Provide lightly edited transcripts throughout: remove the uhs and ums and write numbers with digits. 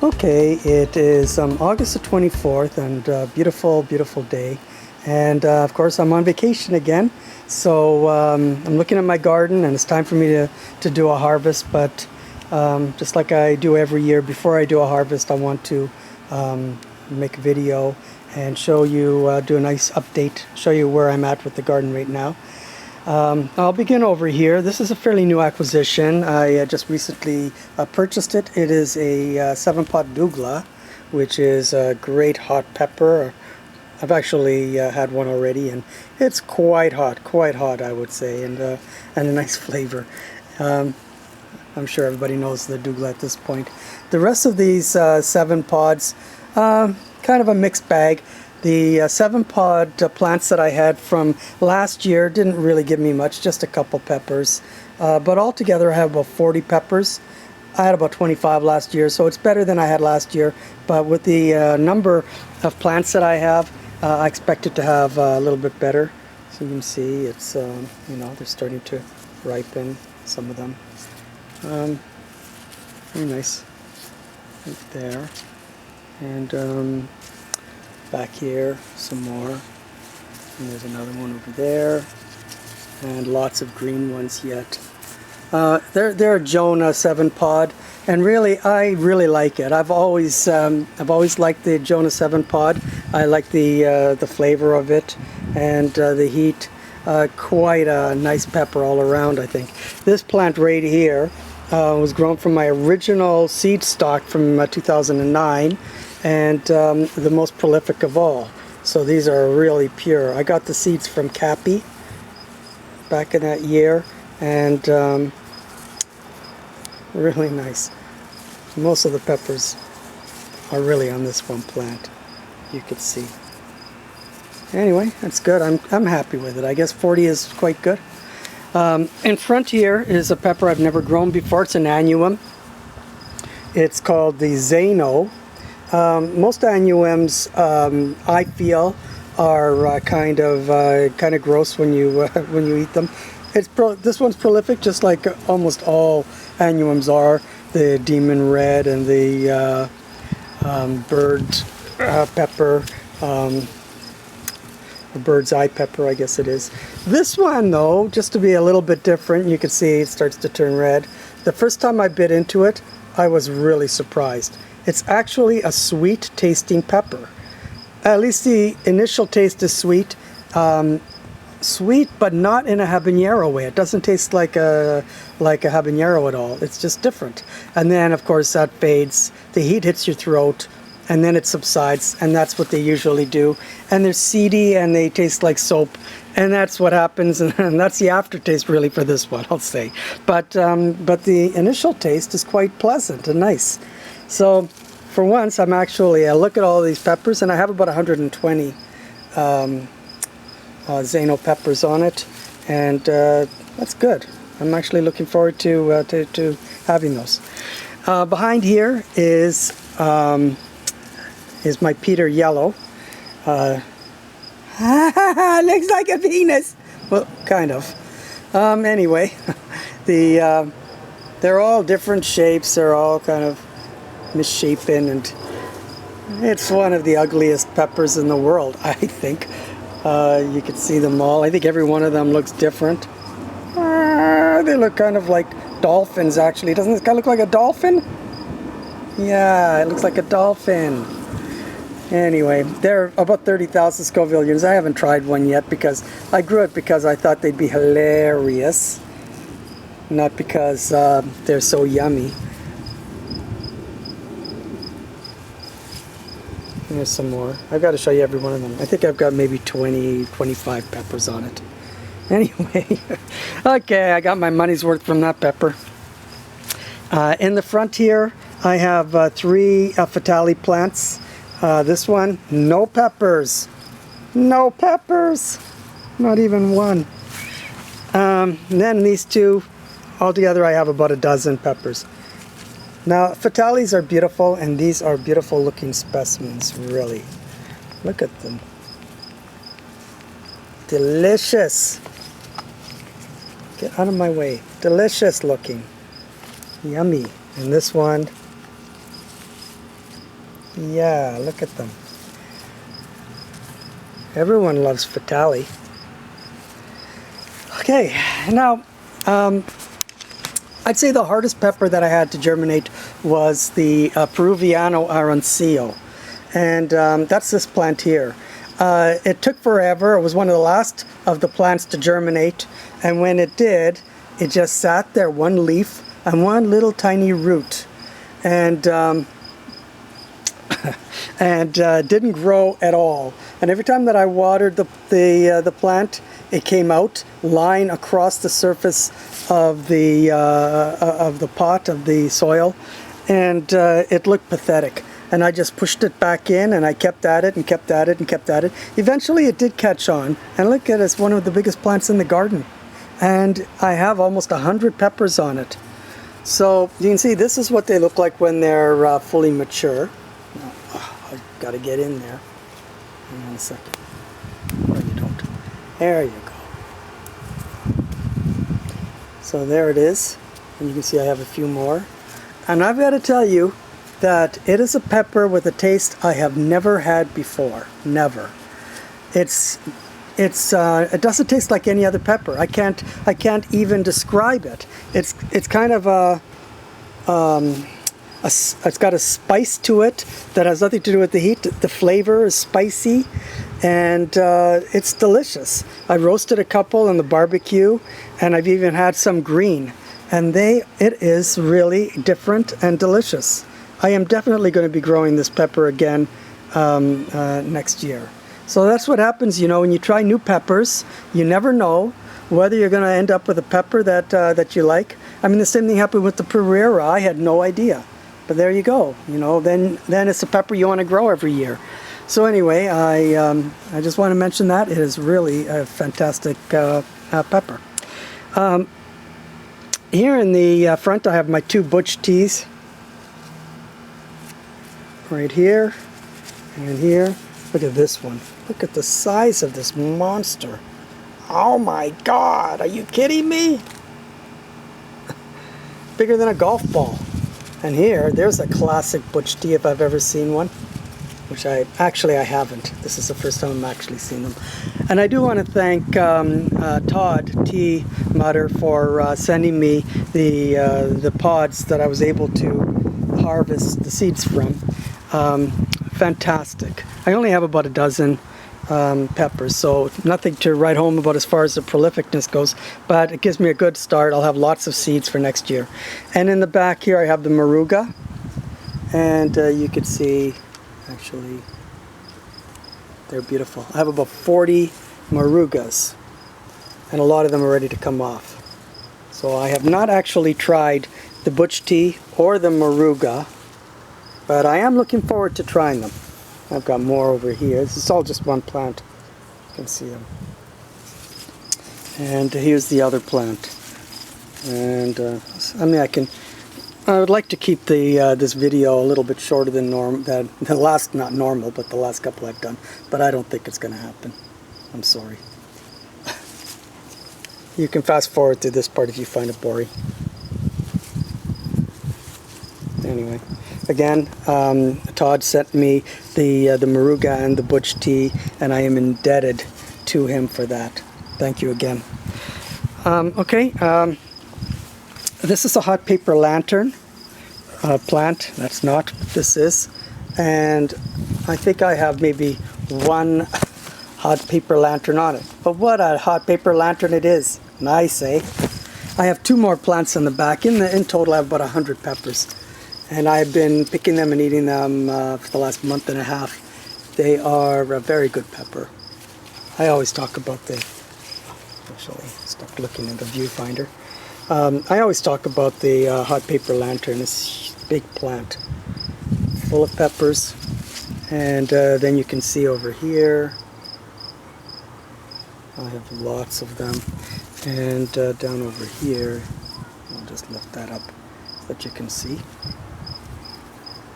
Okay, it is August the 24th and beautiful, beautiful day. And of course I'm on vacation again. So I'm looking at my garden and it's time for me to do a harvest. But just like I do every year, before I do a harvest, I want to make a video and show you, do a nice update, show you where I'm at with the garden right now. I'll begin over here. This is a fairly new acquisition. I just recently purchased it. It is a 7-pot douglas, which is a great hot pepper. I've actually had one already, and it's quite hot I would say, and a nice flavor. I'm sure everybody knows the douglas at this point. The rest of these 7 pods, kind of a mixed bag. The 7-pod plants that I had from last year didn't really give me much, just a couple peppers. But altogether I have about 40 peppers. I had about 25 last year, so it's better than I had last year. But with the number of plants that I have, I expect it to have a little bit better. So you can see it's, you know, they're starting to ripen, some of them. Very nice right there. And back here, some more, and there's another one over there, and lots of green ones yet. They're a Jonah 7-pod, and really, I really like it. I've always liked the Jonah 7-pod. I like the flavor of it, and the heat. Quite a nice pepper all around, I think. This plant right here was grown from my original seed stock from 2009. And the most prolific of all. So these are really pure. I got the seeds from Cappy back in that year, and really nice. Most of the peppers are really on this one plant, you could see. Anyway, that's good. I'm happy with it. I guess 40 is quite good. In front here is a pepper I've never grown before. It's an annuum. It's called the Zano. Most annuums, I feel, are kind of gross when you eat them. This one's prolific, just like almost all annuums are. The Demon Red and the bird pepper, the bird's eye pepper, I guess it is. This one, though, just to be a little bit different, you can see it starts to turn red. The first time I bit into it, I was really surprised. It's actually a sweet tasting pepper. At least the initial taste is sweet. Sweet, but not in a habanero way. It doesn't taste like a habanero at all. It's just different. And then, of course, that fades. The heat hits your throat, and then it subsides, and that's what they usually do. And they're seedy, and they taste like soap. And that's what happens, and that's the aftertaste really for this one, I'll say. But the initial taste is quite pleasant and nice. So, for once, I'm actually, I look at all these peppers, and I have about 120 Zano peppers on it, and that's good. I'm actually looking forward to having those. Behind here is my Peter Yellow. Looks like a penis. Well, kind of. Anyway, they're all different shapes. They're all kind of misshapen, and it's one of the ugliest peppers in the world, I think. You can see them all. I think every one of them looks different. They look kind of like dolphins, actually. Doesn't this guy look like a dolphin? Yeah, it looks like a dolphin. Anyway, they're about 30,000 Scoville units. I haven't tried one yet because I grew it because I thought they'd be hilarious, not because they're so yummy. There's some more. I've got to show you every one of them. I think I've got maybe 20, 25 peppers on it. Anyway, okay, I got my money's worth from that pepper. In the front here, I have 3 Fatali plants. This one, no peppers. No peppers. Not even one. And then these 2, altogether I have about a dozen peppers. Now, Fatalis are beautiful, and these are beautiful looking specimens, really. Look at them. Delicious. Get out of my way. Delicious looking. Yummy. And this one, Yeah, look at them. Everyone loves Fatali. Okay, now I'd say the hardest pepper that I had to germinate was the Peruvian Arancillo, and that's this plant here. It took forever. It was one of the last of the plants to germinate, and when it did, it just sat there, one leaf and one little tiny root, and didn't grow at all. And every time that I watered the plant, it came out, lying across the surface of the pot, of the soil, and it looked pathetic. And I just pushed it back in, and I kept at it and kept at it and kept at it. Eventually it did catch on, and look at it, it's one of the biggest plants in the garden. And I have almost 100 peppers on it. So you can see this is what they look like when they're fully mature. I've got to get in there. Hang on a second. No, you don't. There you go. So there it is. And you can see I have a few more. And I've got to tell you that it is a pepper with a taste I have never had before. Never. It doesn't taste like any other pepper. I can't even describe it. It's kind of it's got a spice to it that has nothing to do with the heat. The flavor is spicy, and it's delicious. I roasted a couple in the barbecue, and I've even had some green, and it is really different and delicious. I am definitely going to be growing this pepper again next year. So that's what happens, you know, when you try new peppers. You never know whether you're going to end up with a pepper that you like. I mean, the same thing happened with the Peruvian. I had no idea, but there you go. You know, then it's a pepper you want to grow every year. So anyway, I just want to mention that it is really a fantastic pepper. Here in the front, I have my two Butch-Ts. Right here and here. Look at this one. Look at the size of this monster. Oh my God, are you kidding me? Bigger than a golf ball. And there's a classic Butch-T if I've ever seen one, which I haven't. This is the first time I'm actually seeing them. And I do want to thank Todd T. Mutter for sending me the pods that I was able to harvest the seeds from. Fantastic. I only have about a dozen peppers, so nothing to write home about as far as the prolificness goes, but it gives me a good start. I'll have lots of seeds for next year. And in the back here I have the Moruga, and you can see, actually, they're beautiful. I have about 40 Morugas, and a lot of them are ready to come off. So I have not actually tried the Butch-T or the Moruga, but I am looking forward to trying them. I've got more over here. This is all just one plant. You can see them. And here's the other plant. And I mean, I would like to keep this video a little bit shorter than normal. The last, not normal, but the last couple I've done. But I don't think it's going to happen. I'm sorry. You can fast forward to this part if you find it boring. Anyway. Again, Todd sent me the Moruga and the Butch-T, and I am indebted to him for that. Thank you again. This is a hot paper lantern plant. That's not what this is. And I think I have maybe one hot paper lantern on it. But what a hot paper lantern it is. Nice, eh? I have two more plants in the back. In total, I have about 100 peppers. And I've been picking them and eating them for the last month and a half. They are a very good pepper. I always talk about actually stopped looking at the viewfinder. I always talk about the hot paper lantern. This big plant full of peppers. And then you can see over here, I have lots of them. And down over here, I'll just lift that up so that you can see.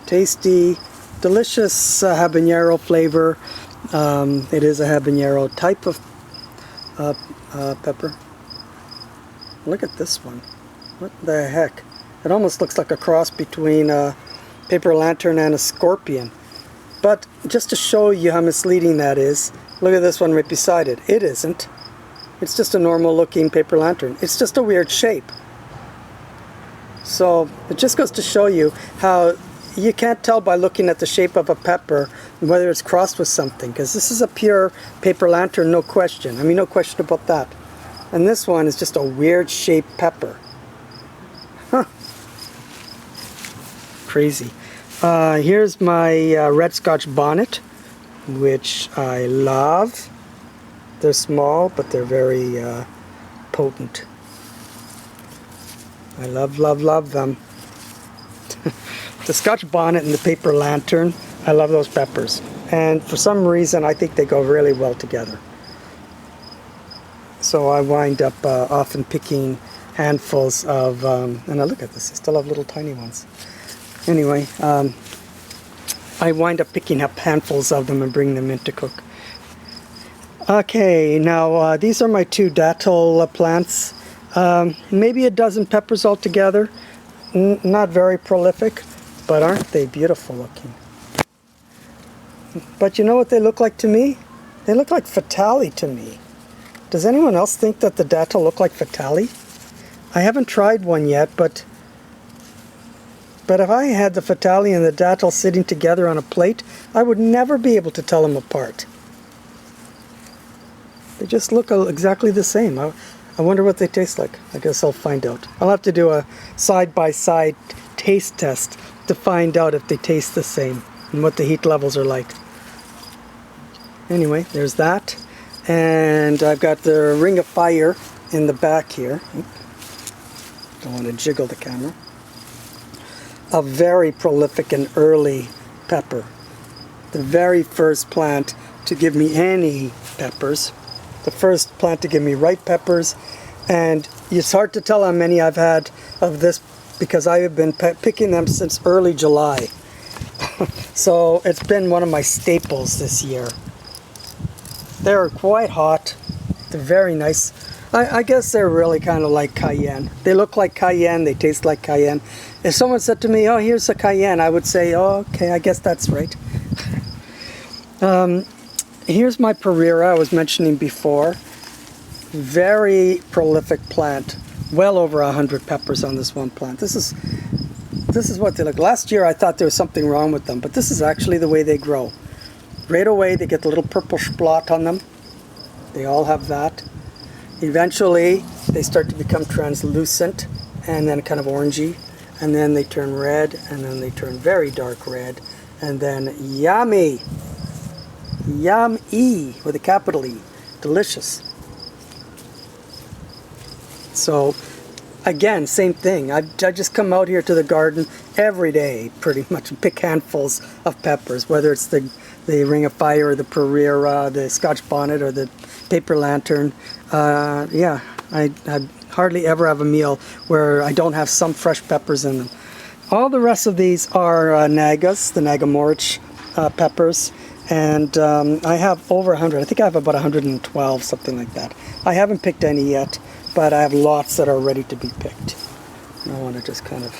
Tasty, delicious habanero flavor. It is a habanero type of pepper. Look at this one. What the heck? It almost looks like a cross between a paper lantern and a scorpion. But just to show you how misleading that is, look at this one right beside it. It isn't. It's just a normal looking paper lantern. It's just a weird shape. So it just goes to show you how you can't tell by looking at the shape of a pepper whether it's crossed with something, because this is a pure paper lantern, no question. I mean, no question about that. And this one is just a weird shaped pepper. Huh. Crazy. Here's my red Scotch Bonnet, which I love. They're small, but they're very potent. I love, love, love them. The Scotch Bonnet and the paper lantern, I love those peppers. And for some reason, I think they go really well together. So I wind up often picking handfuls of, and now look at this, I still have little tiny ones. Anyway, I wind up picking up handfuls of them and bringing them in to cook. Okay, now these are my two dattel plants. Maybe a dozen peppers altogether. Not very prolific, but aren't they beautiful looking? But you know what they look like to me? They look like fatali to me. Does anyone else think that the dattel look like fatali? I haven't tried one yet, but if I had the fatali and the dattel sitting together on a plate, I would never be able to tell them apart. They just look exactly the same. I wonder what they taste like. I guess I'll find out. I'll have to do a side-by-side taste test to find out if they taste the same and what the heat levels are like. Anyway, there's that. And I've got the Ring of Fire in the back here. Don't want to jiggle the camera. A very prolific and early pepper. The very first plant to give me any peppers. The first plant to give me ripe peppers. And it's hard to tell how many I've had of this because I have been picking them since early July. So it's been one of my staples this year. They're quite hot. They're very nice. I guess they're really kind of like cayenne. They look like cayenne. They taste like cayenne. If someone said to me, oh, here's a cayenne, I would say, oh, okay, I guess that's right. Here's my Pereira I was mentioning before. Very prolific plant. Well over 100 peppers on this one plant. This is what they look. Last year I thought there was something wrong with them, but this is actually the way they grow. Right away they get the little purple splot on them. They all have that. Eventually they start to become translucent and then kind of orangey, and then they turn red, and then they turn very dark red, and then yummy! Yum-E with a capital E. Delicious. So again, same thing. I just come out here to the garden every day pretty much and pick handfuls of peppers, whether it's the Ring of Fire or the Pereira, the Scotch Bonnet or the paper lantern. Yeah, I hardly ever have a meal where I don't have some fresh peppers in them. All the rest of these are Nagas, the Nagamorich peppers. And I have over 100. I think I have about 112, something like that. I haven't picked any yet, but I have lots that are ready to be picked. And I want to just kind of,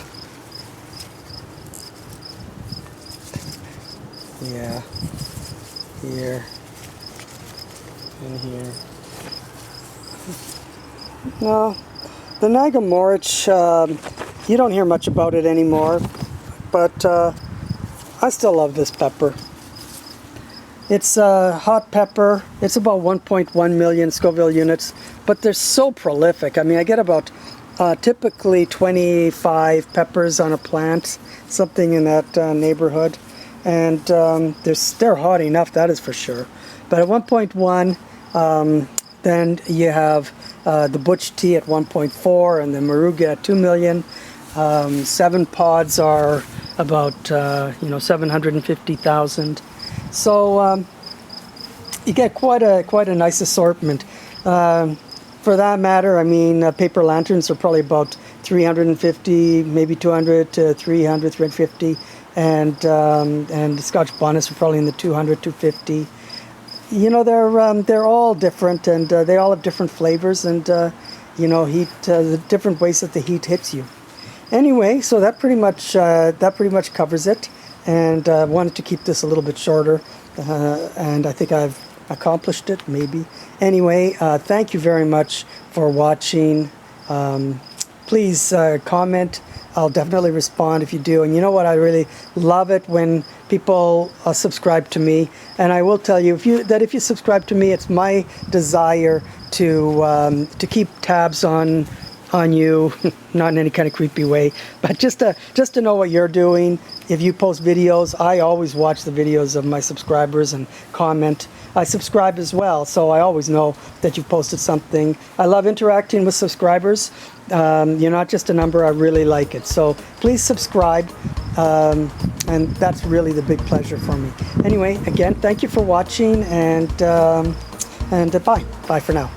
yeah, here, and here. No, the Nagamorich, you don't hear much about it anymore, but I still love this pepper. It's a hot pepper. It's about 1.1 million Scoville units, but they're so prolific. I mean, I get about typically 25 peppers on a plant, something in that neighborhood, and they're hot enough, that is for sure. But at 1.1, then you have the Butch-T at 1.4 and the Maruga at 2 million. 7 pods are about 750,000. So you get quite a nice assortment. For that matter, I mean, paper lanterns are probably about 350, maybe 200 to 300, 350, and Scotch Bonnets are probably in the 200, 250. You know, they're all different, and they all have different flavors, and heat, the different ways that the heat hits you. Anyway, so that pretty much covers it. and wanted to keep this a little bit shorter, and I think I've accomplished it, maybe. Anyway, thank you very much for watching. Please comment. I'll definitely respond if you do. And you know what? I really love it when people subscribe to me. And I will tell you, if you subscribe to me, it's my desire to keep tabs on you, not in any kind of creepy way, but just to know what you're doing. If you post videos, I always watch the videos of my subscribers and comment. I subscribe as well, so I always know that you've posted something. I love interacting with subscribers. You're not just a number, I really like it. So please subscribe, and that's really the big pleasure for me. Anyway, again, thank you for watching, and bye. Bye for now.